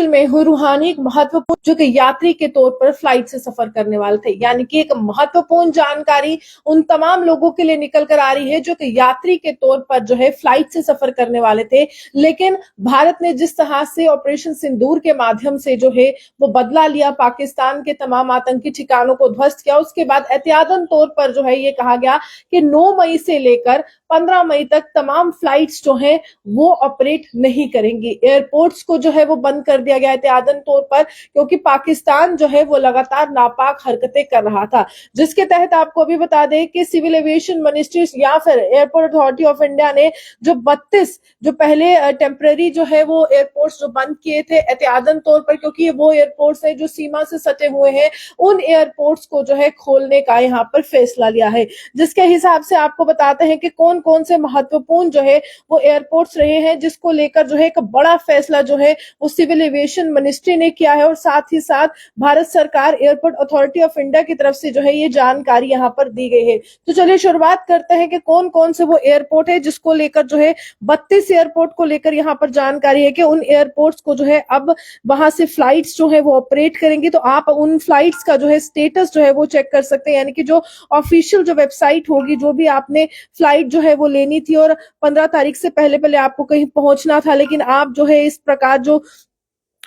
में रूहानी एक महत्वपूर्ण जो कि यात्री के तौर पर फ्लाइट से सफर करने वाले थे, यानी कि एक महत्वपूर्ण जानकारी उन तमाम लोगों के लिए निकल कर आ रही है जो कि यात्री के तौर पर जो है फ्लाइट से सफर करने वाले थे। लेकिन भारत ने जिस तरह से ऑपरेशन सिंदूर के माध्यम से जो है वो बदला लिया, पाकिस्तान के तमाम आतंकी ठिकानों को ध्वस्त किया, उसके बाद एहतियातन तौर पर जो है ये कहा गया कि 9 मई से लेकर 15 मई तक तमाम फ्लाइट्स जो है वो ऑपरेट नहीं करेंगी। एयरपोर्ट्स को जो है वो बंद कर दिया गया एहतियातन तौर पर, क्योंकि पाकिस्तान जो है वो लगातार नापाक हरकतें कर रहा था, जिसके तहत आपको अभी बता दें कि सिविल एविएशन मिनिस्ट्री या फिर एयरपोर्ट अथॉरिटी ऑफ इंडिया ने जो 32 जो पहले टेम्पररी जो है वो एयरपोर्ट्स जो बंद किए थे एहतियातन तौर पर, क्योंकि वो एयरपोर्ट्स है जो सीमा से सटे हुए हैं, उन एयरपोर्ट्स को जो है खोलने का यहाँ पर फैसला लिया है। जिसके हिसाब से आपको बताते हैं कि कौन कौन से महत्वपूर्ण जो है वो एयरपोर्ट्स रहे हैं, जिसको लेकर जो है एक बड़ा फैसला जो है वो सिविल एविएशन मिनिस्ट्री ने किया है, और साथ ही साथ भारत सरकार एयरपोर्ट अथॉरिटी ऑफ इंडिया की तरफ से जो है ये जानकारी यहाँ पर दी गई है। तो चलिए शुरुआत करते हैं कि कौन कौन से वो एयरपोर्ट है जिसको लेकर जो है 32 एयरपोर्ट को लेकर यहाँ पर जानकारी है कि उन एयरपोर्ट्स को जो है अब वहां से फ्लाइट्स जो है वो ऑपरेट करेंगी। तो आप उन फ्लाइट्स का जो है स्टेटस जो है वो चेक कर सकते हैं, यानी कि जो ऑफिशियल जो वेबसाइट होगी, जो भी आपने फ्लाइट जो है वो लेनी थी और 15 तारीख से पहले पहले आपको कहीं पहुंचना था, लेकिन आप जो है इस प्रकार जो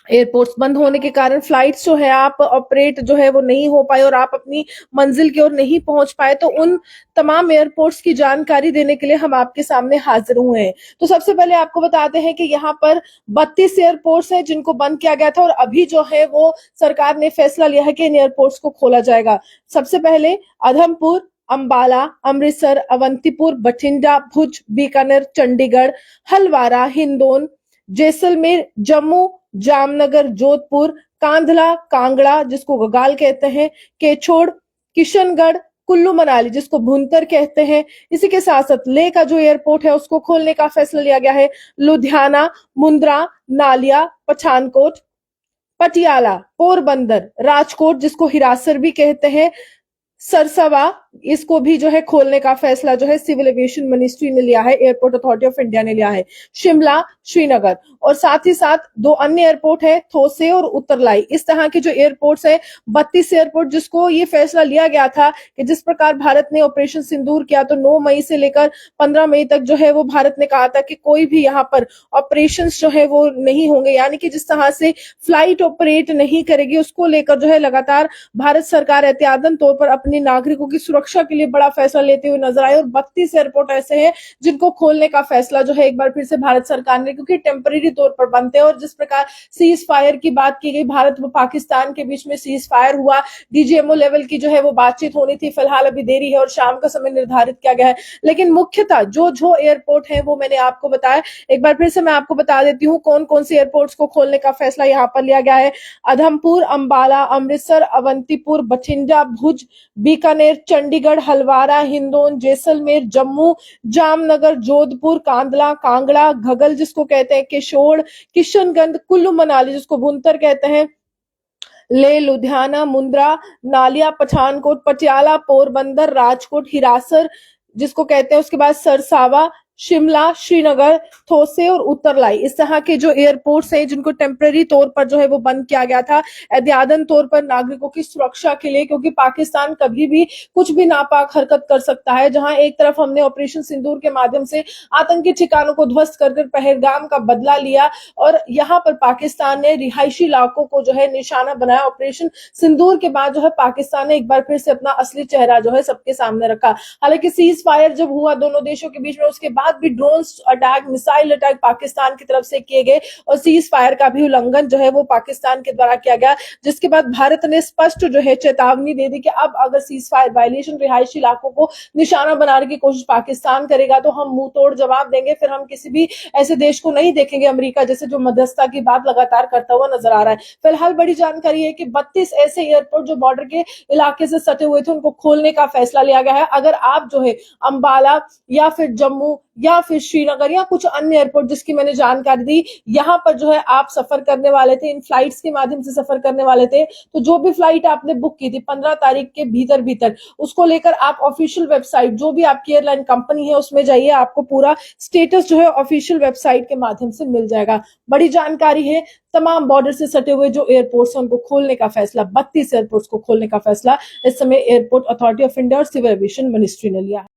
एयरपोर्ट्स बंद होने के कारण फ्लाइट्स जो है आप ऑपरेट जो है वो नहीं हो पाए और आप अपनी मंजिल की ओर नहीं पहुंच पाए, तो उन तमाम एयरपोर्ट्स की जानकारी देने के लिए हम आपके सामने हाजिर हुए हैं। तो सबसे पहले आपको बताते हैं कि यहाँ पर 32 एयरपोर्ट्स हैं जिनको बंद किया गया था, और अभी जो है वो सरकार ने फैसला लिया है कि इन एयरपोर्ट्स को खोला जाएगा। सबसे पहले अधमपुर, अंबाला, अमृतसर, अवंतीपुर, बठिंडा, भुज, बीकानेर, चंडीगढ़, हलवारा, हिंदौन, जैसलमेर, जम्मू, जामनगर, जोधपुर, कांधला, कांगड़ा जिसको गगाल कहते हैं, केछोड़, किशनगढ़, कुल्लू मनाली जिसको भुंतर कहते हैं। इसी के साथ साथ लेह का जो एयरपोर्ट है उसको खोलने का फैसला लिया गया है। लुधियाना, मुंद्रा, नालिया, पठानकोट, पटियाला, पोरबंदर, राजकोट जिसको हिरासर भी कहते हैं, सरसवा, इसको भी जो है खोलने का फैसला जो है सिविल एविएशन मिनिस्ट्री ने लिया है, एयरपोर्ट अथॉरिटी ऑफ इंडिया ने लिया है। शिमला, श्रीनगर, और साथ ही साथ 2 अन्य एयरपोर्ट है, थोसे और उत्तरलाई। इस तरह के जो एयरपोर्ट्स है 32 एयरपोर्ट जिसको ये फैसला लिया गया था कि जिस प्रकार भारत ने ऑपरेशन सिंदूर किया, तो 9 मई से लेकर 15 मई तक जो है वो भारत ने कहा था कि कोई भी यहाँ पर ऑपरेशन जो है वो नहीं होंगे, यानी कि जिस तरह से फ्लाइट ऑपरेट नहीं करेगी उसको लेकर जो है लगातार भारत सरकार एहतियातन तौर पर अपने नागरिकों की सुरक्षा के लिए बड़ा फैसला लेते हुए नजर आए। और 32 एयरपोर्ट ऐसे हैं जिनको खोलने का फैसला जो है एक बार फिर से भारत सरकार ने, क्योंकि टेम्पररी तौर पर बंद थे, और जिस प्रकार सीज फायर की बात की गई, भारत व पाकिस्तान के बीच में सीज फायर हुआ, डीजीएमओ लेवल की जो है वो बातचीत होनी थी, फिलहाल अभी देरी है और शाम का समय निर्धारित किया गया है। लेकिन मुख्यतः जो एयरपोर्ट है वो मैंने आपको बताया, एक बार फिर से मैं आपको बता देती हूँ कौन कौन से एयरपोर्ट्स को खोलने का फैसला यहाँ पर लिया गया है। अधमपुर, अंबाला, अमृतसर, अवंतीपुर, बठिंडा, भुज, बीकानेर, चंडीगढ़, हलवारा, हिंदौन, जैसलमेर, जम्मू, जामनगर, जोधपुर, कांधला, कांगड़ा, घगल जिसको कहते हैं, केशोड़, किशनगंज, कुल्लू मनाली जिसको भुंतर कहते हैं, ले, लुधियाना, मुंद्रा, नालिया, पठानकोट, पटियाला, पोरबंदर, राजकोट, हिरासर जिसको कहते हैं, उसके बाद सरसावा, शिमला, श्रीनगर, थोसे और उत्तरलाई। इस तरह के जो एयरपोर्ट्स हैं जिनको टेम्पररी तौर पर जो है वो बंद किया गया था एहतियातन तौर पर नागरिकों की सुरक्षा के लिए, क्योंकि पाकिस्तान कभी भी कुछ भी नापाक हरकत कर सकता है। जहां एक तरफ हमने ऑपरेशन सिंदूर के माध्यम से आतंकी ठिकानों को ध्वस्त कर पहलगाम का बदला लिया, और यहाँ पर पाकिस्तान ने रिहायशी इलाकों को जो है निशाना बनाया। ऑपरेशन सिंदूर के बाद जो है पाकिस्तान ने एक बार फिर से अपना असली चेहरा जो है सबके सामने रखा। हालांकि सीज फायर जब हुआ दोनों देशों के बीच में, उसके बाद भी drone attack, missile attack Pakistan की तरफ से किए गए, और सीज फायर का भी उल्लंघन जो है वो पाकिस्तान के द्वारा किया गया, जिसके बाद भारत ने स्पष्ट जो है चेतावनी दे दी कि अब अगर सीज फायर वायलेशन रिहायशी इलाकों को निशाना बनाने की कोशिश पाकिस्तान करेगा तो हम मुंह तोड़ जवाब देंगे। फिर हम किसी भी ऐसे देश को नहीं देखेंगे, अमेरिका जैसे, जो मध्यस्थता की बात लगातार करता हुआ नजर आ रहा है। फिलहाल बड़ी जानकारी है कि 32 ऐसे एयरपोर्ट जो बॉर्डर के इलाके से सटे हुए थे उनको खोलने का फैसला लिया गया है। अगर आप जो है अंबाला या फिर जम्मू या फिर श्रीनगर या कुछ अन्य एयरपोर्ट जिसकी मैंने जानकारी दी, यहाँ पर जो है आप सफर करने वाले थे, इन फ्लाइट्स के माध्यम से सफर करने वाले थे, तो जो भी फ्लाइट आपने बुक की थी 15 तारीख के भीतर भीतर, उसको लेकर आप ऑफिशियल वेबसाइट जो भी आपकी एयरलाइन कंपनी है उसमें जाइए, आपको पूरा स्टेटस जो है ऑफिशियल वेबसाइट के माध्यम से मिल जाएगा। बड़ी जानकारी है। तमाम बॉर्डर से सटे हुए जो एयरपोर्ट्स हैं उनको खोलने का फैसला, 32 एयरपोर्ट्स को खोलने का फैसला इस समय एयरपोर्ट अथॉरिटी ऑफ इंडिया और सिविल एविएशन मिनिस्ट्री ने लिया है।